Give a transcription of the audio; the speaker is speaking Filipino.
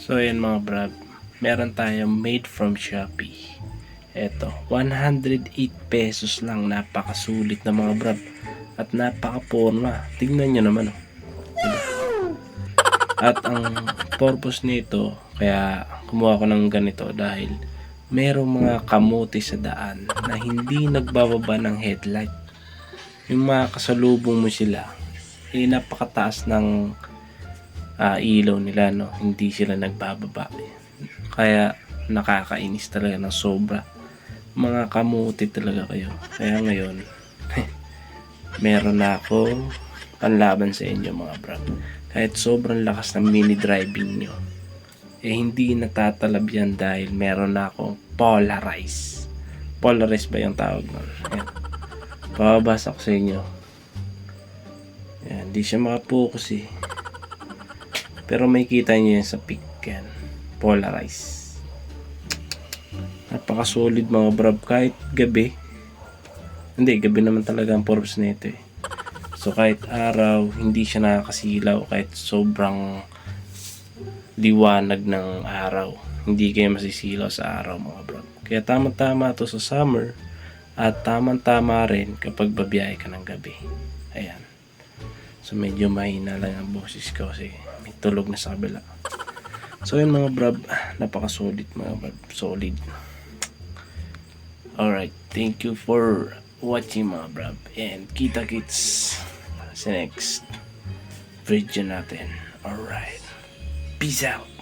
So ayan mga brad, meron tayong made from Shopee. Eto, 108 pesos lang, napakasulit na mga brad. At napaka-porma. Tingnan nyo naman oh. Diba? At ang purpose nito, kaya kumuha ko ng ganito dahil merong mga kamote sa daan na hindi nagbababa ng headlight. Yung mga kasalubong mo sila, napakataas ng ilaw nila, no? Hindi sila nagbababa. Kaya nakakainis talaga ng sobra. Mga kamote talaga kayo. Kaya ngayon, meron na akong panlaban sa inyo mga brad. Kahit sobrang lakas ng mini driving nyo, hindi natatalab yan dahil meron na akong polarize. Polarize ba yung tawag nun? Ayan. Pababasa ko sa inyo. Ayan, di siya makapokus eh. Pero may kita nyo yan sa pic yan. Polarize. Napaka-solid mga brad. Kahit gabi. Hindi, gabi naman talaga ang purpose nito eh. So kahit araw, hindi siya nakakasilaw. Kahit sobrang liwanag ng araw, hindi kayo masisilaw sa araw mga brad. Kaya tama-tama to sa summer. At tama-tama rin kapag babiyahe ka ng gabi. Ayan. So medyo mahina lang ang boses ko kasi may tulog na sa kabila. So yun mga brad, napaka-solid mga brad. Solid. Alright, thank you for watching mga brad. And kita-kits sa next video natin. Alright. Peace out.